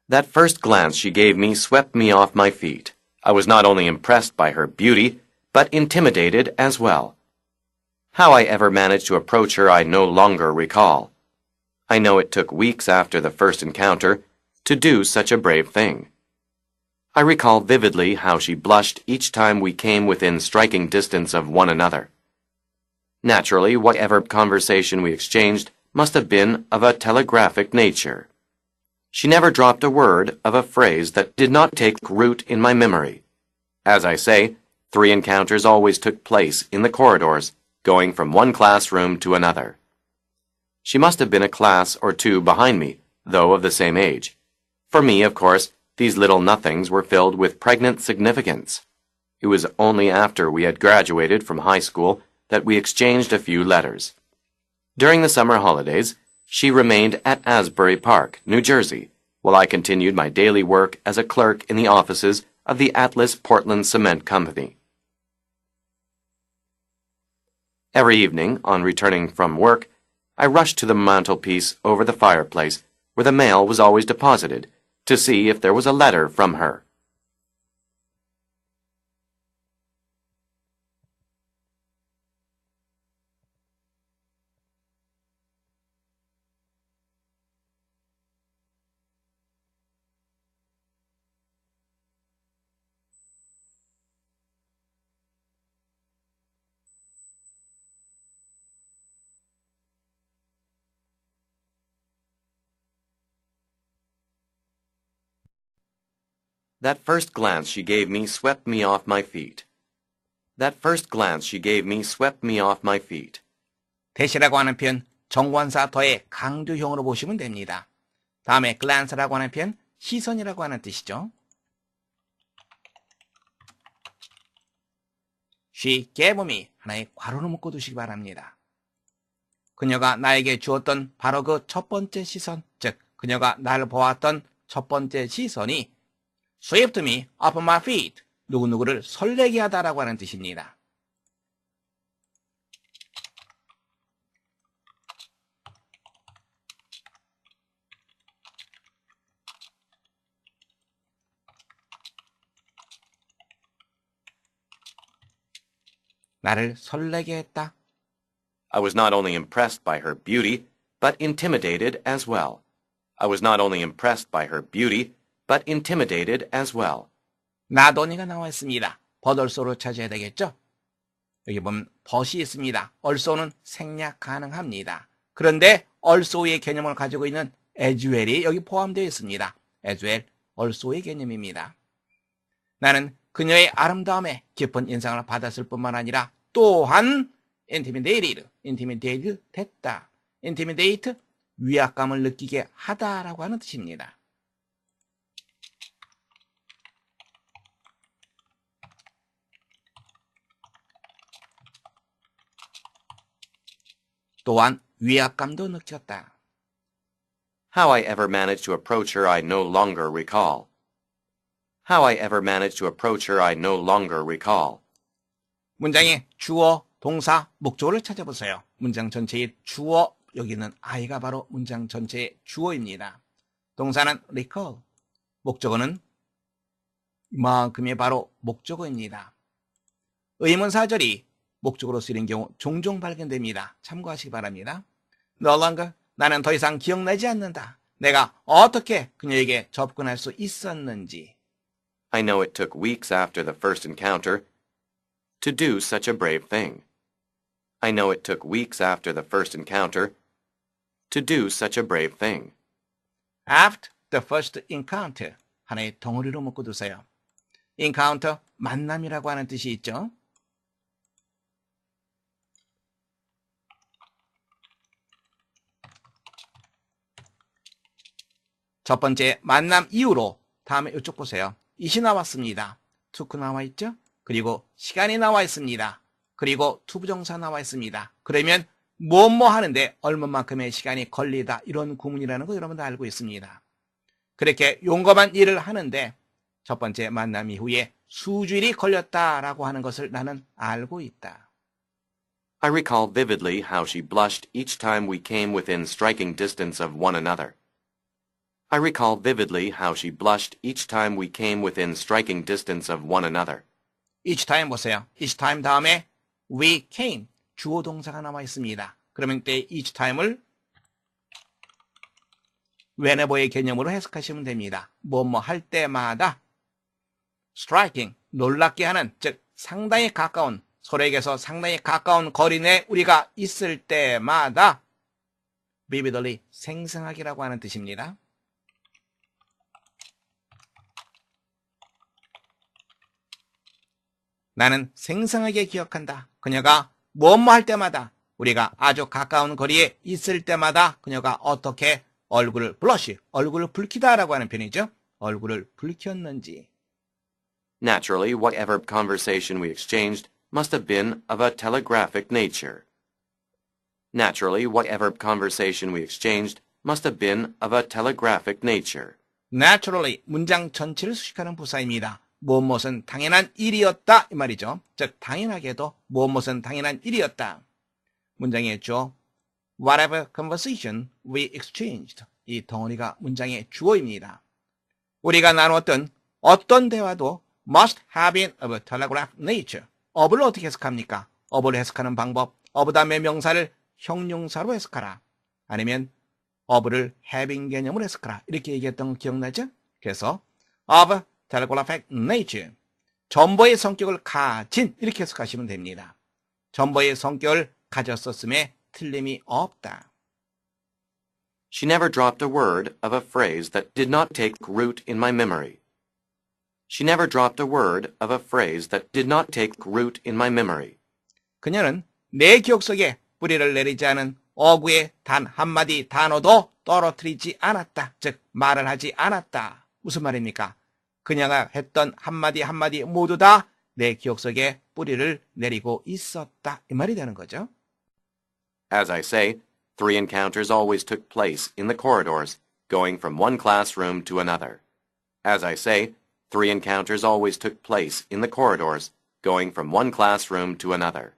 That first glance she gave me swept me off my feet. I was not only impressed by her beauty, but intimidated as well. How I ever managed to approach her I no longer recall. I know it took weeks after the first encounter to do such a brave thing. I recall vividly how she blushed each time we came within striking distance of one another. Naturally, whatever conversation we exchanged must have been of a telegraphic nature. She never dropped a word of a phrase that did not take root in my memory. As I say, 3 encounters always took place in the corridors, going from one classroom to another. She must have been a class or 2 behind me, though of the same age. For me, of course, these little nothings were filled with pregnant significance. It was only after we had graduated from high school that we exchanged a few letters. During the summer holidays, she remained at Asbury Park, New Jersey, while I continued my daily work as a clerk in the offices of the Atlas Portland Cement Company. Every evening, on returning from work, I rushed to the mantelpiece over the fireplace, where the mail was always deposited, to see if there was a letter from her. That first glance she gave me swept me off my feet. That first glance she gave me swept me off my feet. 대시라고 하는 표현 정관사 더의 강조형으로 보시면 됩니다. 다음에 glance라고 하는 표현 시선이라고 하는 뜻이죠. She gave me 하나의 괄호를 묶어 두시기 바랍니다. 그녀가 나에게 주었던 바로 그 첫 번째 시선, 즉 그녀가 나를 보았던 첫 번째 시선이 swept me off my feet, 누구누구를 설레게 하다라고 하는 뜻입니다. 나를 설레게 했다. I was not only impressed by her beauty, but intimidated as well. I was not only impressed by her beauty, but intimidated as well. not only가 나와 있습니다. but also로 찾아야 되겠죠? 여기 보면 but이 있습니다. also는 생략 가능합니다. 그런데 also의 개념을 가지고 있는 as well이 여기 포함되어 있습니다. as well, also의 개념입니다. 나는 그녀의 아름다움에 깊은 인상을 받았을 뿐만 아니라 또한 intimidated 됐다. intimidate, 위압감을 느끼게 하다라고 하는 뜻입니다. 또한 위압감도 느꼈다. How I ever managed to approach her I no longer recall. How I ever managed to approach her I no longer recall. 문장의 주어, 동사, 목적어를 찾아보세요. 문장 전체의 주어, 여기는 I가 바로 문장 전체의 주어입니다. 동사는 recall, 목적어는 이만큼이 바로 목적어입니다. 의문사절이 목적으로 쓰이는 경우 종종 발견됩니다. 참고하시기 바랍니다. No longer, 나는 더 이상 기억나지 않는다. 내가 어떻게 그녀에게 접근할 수 있었는지. I know it took weeks after the first encounter to do such a brave thing. I know it took weeks after the first encounter to do such a brave thing. After the first encounter, 하나의 덩어리로 묶어두세요. encounter, 만남이라고 하는 뜻이 있죠. 첫 번째 만남 이후로 다음에 이쪽 보세요. it이 나왔습니다. took 나와 있죠? 그리고 시간이 나와 있습니다. 그리고 투부정사 나와 있습니다. 그러면 뭐뭐 하는데 얼마만큼의 시간이 걸리다 이런 구문이라는 거 여러분도 알고 있습니다. 그렇게 용감한 일을 하는데 첫 번째 만남 이후에 수주일이 걸렸다라고 하는 것을 나는 알고 있다. I recall vividly how she blushed each time we came within striking distance of one another. I recall vividly how she blushed each time we came within striking distance of one another. each time 보세요. each time 다음에 we came 주어 동사가 나와 있습니다. 그러면 때 each time을 whenever의 개념으로 해석하시면 됩니다. 뭐뭐 할 때마다 striking 놀랍게 하는 즉 상당히 가까운 서로에게서 상당히 가까운 거리 내에 우리가 있을 때마다 vividly 생생하게라고 하는 뜻입니다. 나는 생생하게 기억한다. 그녀가 뭐뭐 할 때마다 우리가 아주 가까운 거리에 있을 때마다 그녀가 어떻게 얼굴을 blush, 얼굴을 붉히다라고 하는 표현이죠. 얼굴을 붉혔는지. Naturally, whatever conversation we exchanged must have been of a telegraphic nature. Naturally, whatever conversation we exchanged must have been of a telegraphic nature. Naturally, 문장 전체를 수식하는 부사입니다. 무엇은 당연한 일이었다 이 말이죠. 즉 당연하게도 무엇은 당연한 일이었다. 문장에 있죠. Whatever conversation we exchanged. 이 덩어리가 문장의 주어입니다. 우리가 나누었던 어떤 대화도 must have been of a telegraph nature. of를 어떻게 해석합니까? of를 해석하는 방법. of 다음에 명사를 형용사로 해석하라. 아니면 of를 having 개념으로 해석하라. 이렇게 얘기했던 거 기억나죠? 그래서 of telegraphic nature. 전보의 성격을 가진 이렇게 해석하시면 됩니다. 전보의 성격을 가졌었음에 틀림이 없다. She never dropped a word of a phrase that did not take root in my memory. She never dropped a word of a phrase that did not take root in my memory. 그녀는 내 기억 속에 뿌리를 내리지 않은 어구의 단 한마디 단어도 떨어뜨리지 않았다. 즉 말을 하지 않았다. 무슨 말입니까? 그녀가 했던 한마디 한마디 모두 다 내 기억 속에 뿌리를 내리고 있었다. 이 말이 되는 거죠. As I say, 3 encounters always took place in the corridors, going from one classroom to another. As I say, 3 encounters always took place in the corridors, going from one classroom to another.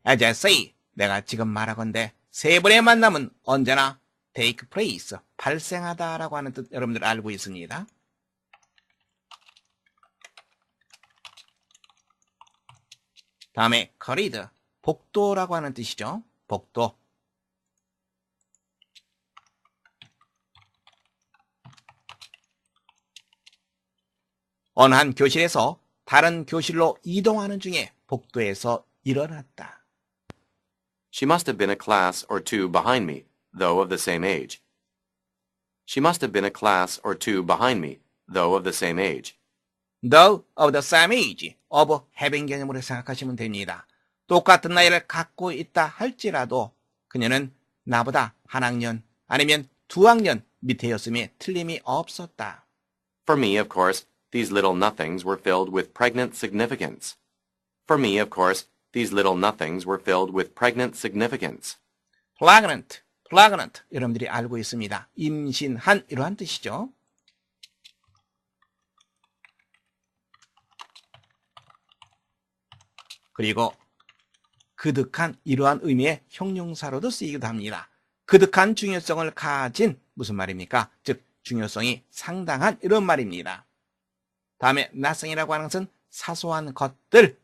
As I say, 내가 지금 말하건대 세 번의 만남은 언제나 take place, 발생하다라고 하는 뜻 여러분들 알고 있습니다. 다음에 corridor, 복도라고 하는 뜻이죠. 복도. 어느 한 교실에서 다른 교실로 이동하는 중에 복도에서 일어났다. She must have been a class or two behind me, though of the same age. She must have been a class or two behind me, though of the same age. Though of the same age, of having 개념으로 생각하시면 됩니다. 똑같은 나이를 갖고 있다 할지라도 그녀는 나보다 한 학년 아니면 두 학년 밑에였음에 틀림이 없었다. For me, of course, these little nothings were filled with pregnant significance. For me, of course, these little nothings were filled with pregnant significance. Pregnant, pregnant 여러분들이 알고 있습니다. 임신한 이러한 뜻이죠. 그리고 그득한 이러한 의미의 형용사로도 쓰이기도 합니다. 그득한 중요성을 가진 무슨 말입니까? 즉 중요성이 상당한 이런 말입니다. 다음에 nothing이라고 하는 것은 사소한 것들.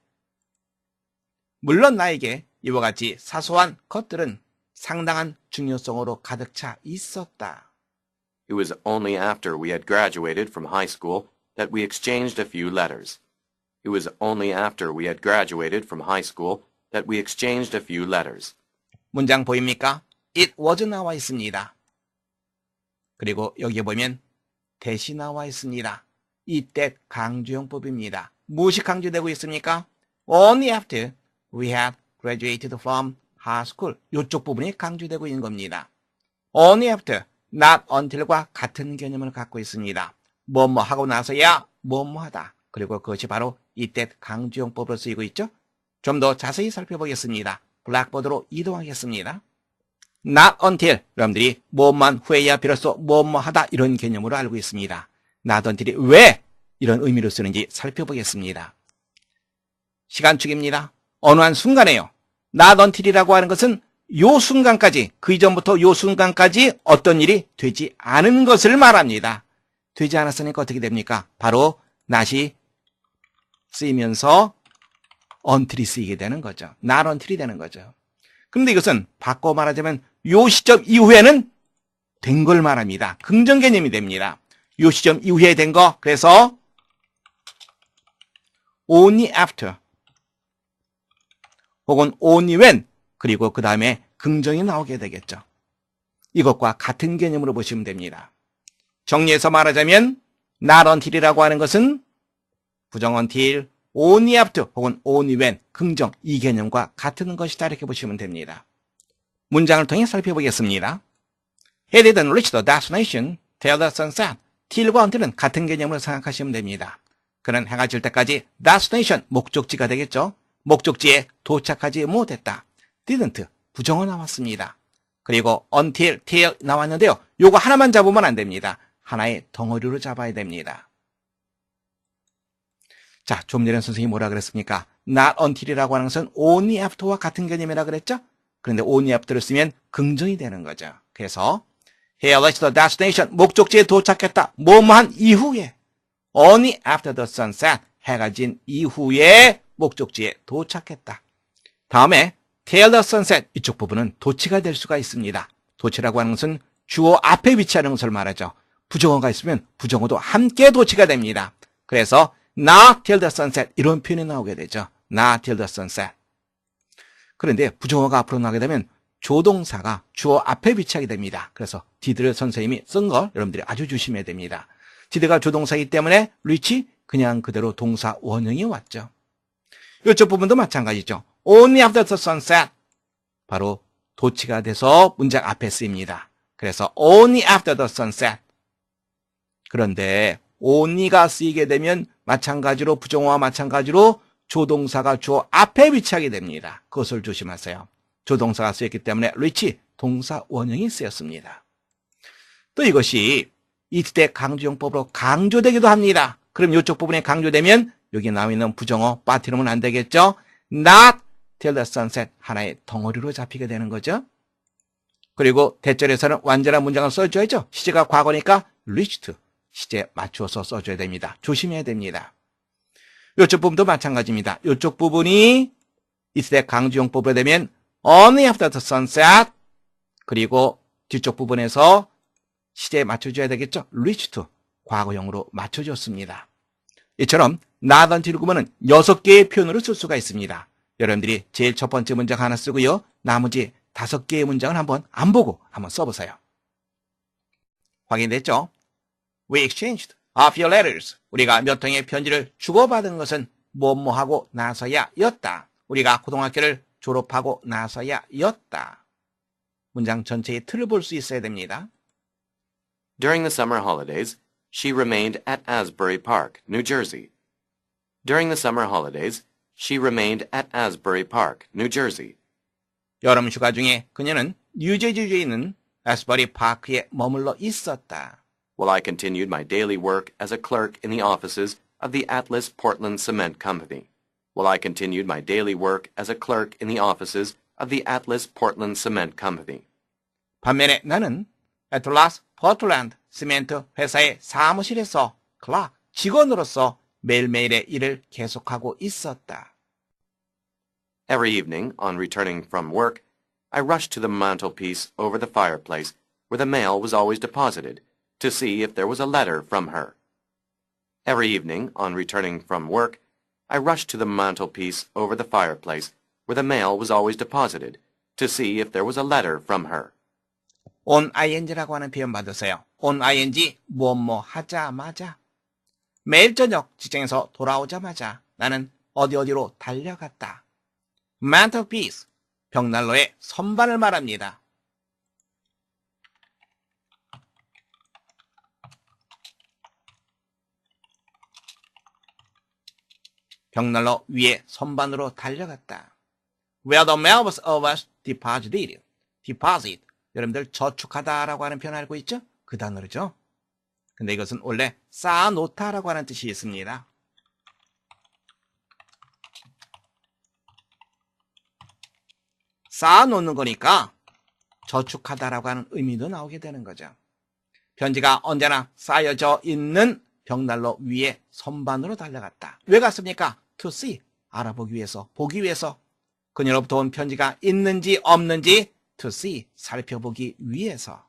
물론 나에게 이와 같이 사소한 것들은 상당한 중요성으로 가득 차 있었다. It was only after we had graduated from high school that we exchanged a few letters. It was only after we had graduated from high school that we exchanged a few letters. 문장 보입니까? It was 나와 있습니다. 그리고 여기에 보면 that이 나와 있습니다. 이때 강조용법입니다. 무엇이 강조되고 있습니까? Only after we had graduated from high school. 이쪽 부분이 강조되고 있는 겁니다. Only after, not until과 같은 개념을 갖고 있습니다. 뭐뭐 하고 나서야 뭐뭐 하다. 그리고 그것이 바로 이때 강조용법으로 쓰이고 있죠. 좀 더 자세히 살펴보겠습니다. 블랙보드로 이동하겠습니다. Not until 여러분들이 뭐만 후에야 비로소 뭐뭐 하다 이런 개념으로 알고 있습니다. Not until이 왜 이런 의미로 쓰는지 살펴보겠습니다. 시간축입니다. 어느 한 순간에요. Not until이라고 하는 것은 요 순간까지, 그 이전부터 요 순간까지 어떤 일이 되지 않은 것을 말합니다. 되지 않았으니까 어떻게 됩니까? 바로 not이 쓰이면서 until이 쓰이게 되는 거죠. not until이 되는 거죠. 그런데 이것은 바꿔 말하자면 요 시점 이후에는 된 걸 말합니다. 긍정 개념이 됩니다. 요 시점 이후에 된 거, 그래서 only after 혹은 only when, 그리고 그 다음에 긍정이 나오게 되겠죠. 이것과 같은 개념으로 보시면 됩니다. 정리해서 말하자면 not until이라고 하는 것은 부정 until, only after 혹은 only when, 긍정, 이 개념과 같은 것이다 이렇게 보시면 됩니다. 문장을 통해 살펴보겠습니다. He didn't reach the destination till the sun set. till과 until은 같은 개념으로 생각하시면 됩니다. 그는 해가 질 때까지 destination, 목적지가 되겠죠. 목적지에 도착하지 못했다. didn't, 부정어 나왔습니다. 그리고 until, till 나왔는데요. 요거 하나만 잡으면 안 됩니다. 하나의 덩어리로 잡아야 됩니다. 자, 좀 전에 선생님이 뭐라 그랬습니까? not until이라고 하는 것은 only after와 같은 개념이라 그랬죠? 그런데 only after를 쓰면 긍정이 되는 거죠. 그래서 he reached the destination, 목적지에 도착했다. 뭐뭐한 이후에, only after the sun set, 해가 진 이후에 목적지에 도착했다. 다음에 till the sunset, 이쪽 부분은 도치가 될 수가 있습니다. 도치라고 하는 것은 주어 앞에 위치하는 것을 말하죠. 부정어가 있으면 부정어도 함께 도치가 됩니다. 그래서 not till the sunset, 이런 표현이 나오게 되죠. not till the sunset. 그런데 부정어가 앞으로 나오게 되면 조동사가 주어 앞에 위치하게 됩니다. 그래서 did를 선생님이 쓴 거 여러분들이 아주 조심해야 됩니다. did가 조동사이기 때문에 reach, 그냥 그대로 동사 원형이 왔죠. 이쪽 부분도 마찬가지죠. only after the sunset, 바로 도치가 돼서 문장 앞에 쓰입니다. 그래서 only after the sunset. 그런데 only가 쓰이게 되면 마찬가지로 부정어와 마찬가지로 조동사가 주어 앞에 위치하게 됩니다. 그것을 조심하세요. 조동사가 쓰였기 때문에 reach, 동사 원형이 쓰였습니다. 또 이것이 이때 강조용법으로 강조되기도 합니다. 그럼 이쪽 부분에 강조되면 여기 나와 있는 부정어 빠뜨리면 안 되겠죠? not till the sunset, 하나의 덩어리로 잡히게 되는 거죠. 그리고 대절에서는 완전한 문장을 써줘야죠. 시제가 과거니까 reached, 시제 맞추어서 써줘야 됩니다. 조심해야 됩니다. 이쪽 부분도 마찬가지입니다. 이쪽 부분이 이때 강조용법으로 되면 only after the sunset, 그리고 뒤쪽 부분에서 시제에 맞춰줘야 되겠죠. reached, 과거형으로 맞춰줬습니다. 이처럼 not until 구문은 6개의 표현으로 쓸 수가 있습니다. 여러분들이 제일 첫 번째 문장 하나 쓰고요. 나머지 5개의 문장을 한번 안 보고 한번 써보세요. 확인됐죠? We exchanged a few letters. 우리가 몇 통의 편지를 주고받은 것은 뭐뭐하고 나서야 였다. 우리가 고등학교를 졸업하고 나서야 였다. 문장 전체의 틀을 볼 수 있어야 됩니다. During the summer holidays, she remained at Asbury Park, New Jersey. During the summer holidays, she remained at Asbury Park, New Jersey. 여름 휴가 중에 그녀는 뉴저지주에 있는 애스버리 파크에 머물러 있었다. While I continued my daily work as a clerk in the offices of the Atlas Portland Cement Company. While I continued my daily work as a clerk in the offices of the Atlas Portland Cement Company. 반면에 나는 애틀라스 포틀랜드 시멘트 회사의 사무실에서 클락, 직원으로서 매일매일의 일을 계속하고 있었다. Every evening, on returning from work, I rushed to the mantelpiece over the fireplace, where the mail was always deposited, to see if there was a letter from her. Every evening, on returning from work, I rushed to the mantelpiece over the fireplace, where the mail was always deposited, to see if there was a letter from her. on ing라고 하는 표현 받으세요. on ing, 뭐뭐 하자마자. 매일 저녁 직장에서 돌아오자마자 나는 어디로 달려갔다. mantelpiece, 벽난로의 선반을 말합니다. 벽난로 위에 선반으로 달려갔다. Where the mail was always deposited. deposit, 여러분들 저축하다라고 하는 표현 알고 있죠? 그 단어죠. 근데 이것은 원래 쌓아놓다라고 하는 뜻이 있습니다. 쌓아놓는 거니까 저축하다라고 하는 의미도 나오게 되는 거죠. 편지가 언제나 쌓여져 있는 벽난로 위에 선반으로 달려갔다. 왜 갔습니까? To see, 알아보기 위해서, 보기 위해서. 그녀로부터 온 편지가 있는지 없는지 to see, 살펴보기 위해서.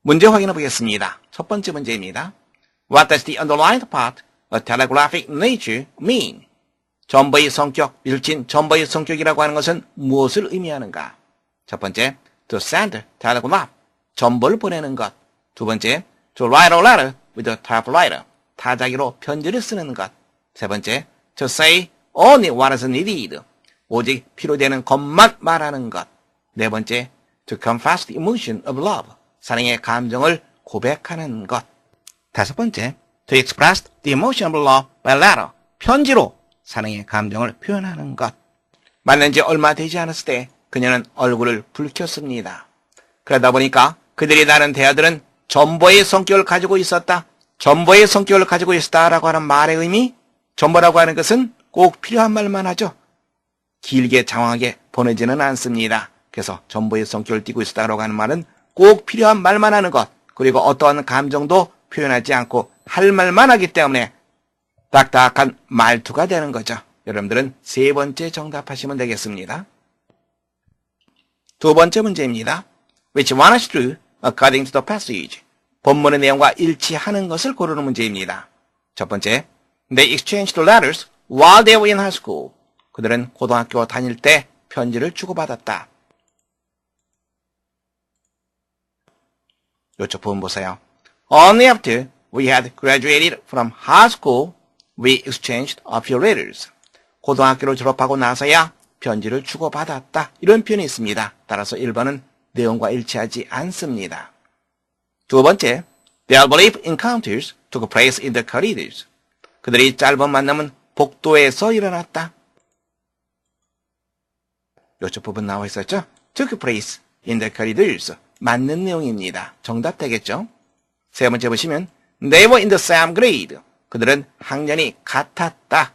문제 확인해 보겠습니다. 첫 번째 문제입니다. What does the underlined part, a telegraphic nature, mean? 전보의 성격, 밀친 전보의 성격이라고 하는 것은 무엇을 의미하는가? 첫 번째, to send, telegraph, 전보를 보내는 것. 두 번째, to write a letter with a typewriter, 타자기로 편지를 쓰는 것. 세 번째, to say only what is needed, 오직 필요되는 것만 말하는 것. 네 번째, to confess the emotion of love, 사랑의 감정을 고백하는 것. 다섯 번째, to express the emotion of love by letter, 편지로 사랑의 감정을 표현하는 것. 만난 지 얼마 되지 않았을 때 그녀는 얼굴을 붉혔습니다. 그러다 보니까 그들이 나눈 대화들은 전보의 성격을 가지고 있었다. 전보의 성격을 가지고 있었다라고 하는 말의 의미, 전보라고 하는 것은 꼭 필요한 말만 하죠. 길게 장황하게 보내지는 않습니다. 그래서 전보의 성격을 띠고 있었다라고 하는 말은 꼭 필요한 말만 하는 것, 그리고 어떠한 감정도 표현하지 않고 할 말만 하기 때문에 딱딱한 말투가 되는 거죠. 여러분들은 세 번째 정답하시면 되겠습니다. 두 번째 문제입니다. Which one is true according to the passage? 본문의 내용과 일치하는 것을 고르는 문제입니다. 첫 번째, They exchanged letters while they were in high school. 그들은 고등학교 다닐 때 편지를 주고받았다. 이쪽 부분 보세요. Only after we had graduated from high school, we exchanged a few letters. 고등학교를 졸업하고 나서야 편지를 주고받았다. 이런 표현이 있습니다. 따라서 1번은 내용과 일치하지 않습니다. 두 번째, their brief encounters took place in the corridors. 그들이 짧은 만남은 복도에서 일어났다. 이쪽 부분 나와 있었죠? took place in the corridors. 맞는 내용입니다. 정답 되겠죠? 세 번째 보시면 they were in the same grade. 그들은 학년이 같았다.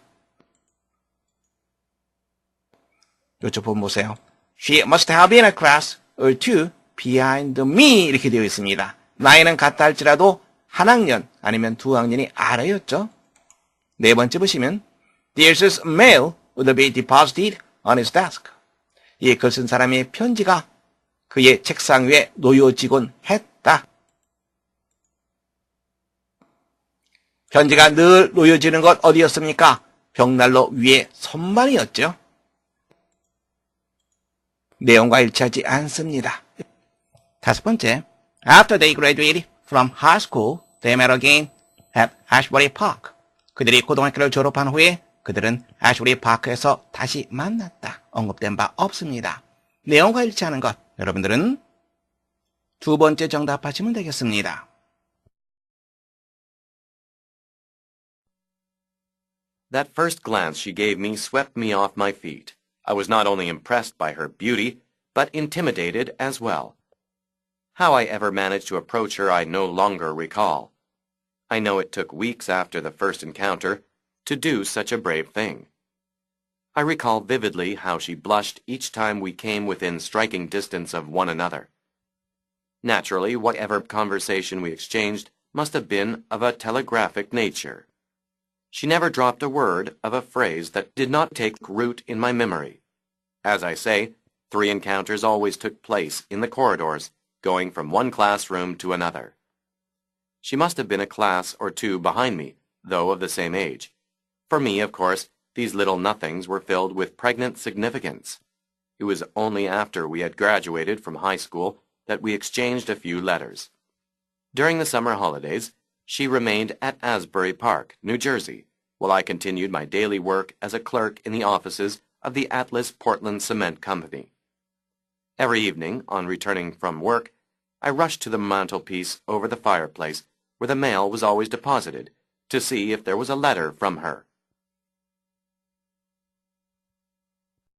이쪽 부분 보세요. She must have been a class or two behind me 이렇게 되어 있습니다. 나이는 같다 할지라도 한 학년 아니면 두 학년이 아래였죠. 네 번째 보시면 There's a mail would be deposited on his desk. 이 글 쓴 사람의 편지가 그의 책상 위에 놓여지곤 했다. 편지가 늘 놓여지는 것 어디였습니까? 벽난로 위에 선반이었죠. 내용과 일치하지 않습니다. 다섯 번째, After they graduated from high school, they met again at Ashbury Park. 그들이 고등학교를 졸업한 후에 그들은 애슈리 파크에서 다시 만났다. 언급된 바 없습니다. 내용과 일치하는 것, 여러분들은 두 번째 정답하시면 되겠습니다. That first glance she gave me swept me off my feet. I was not only impressed by her beauty, but intimidated as well. How I ever managed to approach her I no longer recall. I know it took weeks after the first encounter to do such a brave thing. I recall vividly how she blushed each time we came within striking distance of one another. Naturally, whatever conversation we exchanged must have been of a telegraphic nature. She never dropped a word of a phrase that did not take root in my memory. As I say, 3 encounters always took place in the corridors, going from one classroom to another. She must have been a class or 2 behind me, though of the same age. For me, of course, these little nothings were filled with pregnant significance. It was only after we had graduated from high school that we exchanged a few letters. During the summer holidays, she remained at Asbury Park, New Jersey, while I continued my daily work as a clerk in the offices of the Atlas Portland Cement Company. Every evening, on returning from work, I rushed to the mantelpiece over the fireplace, where the mail was always deposited, to see if there was a letter from her.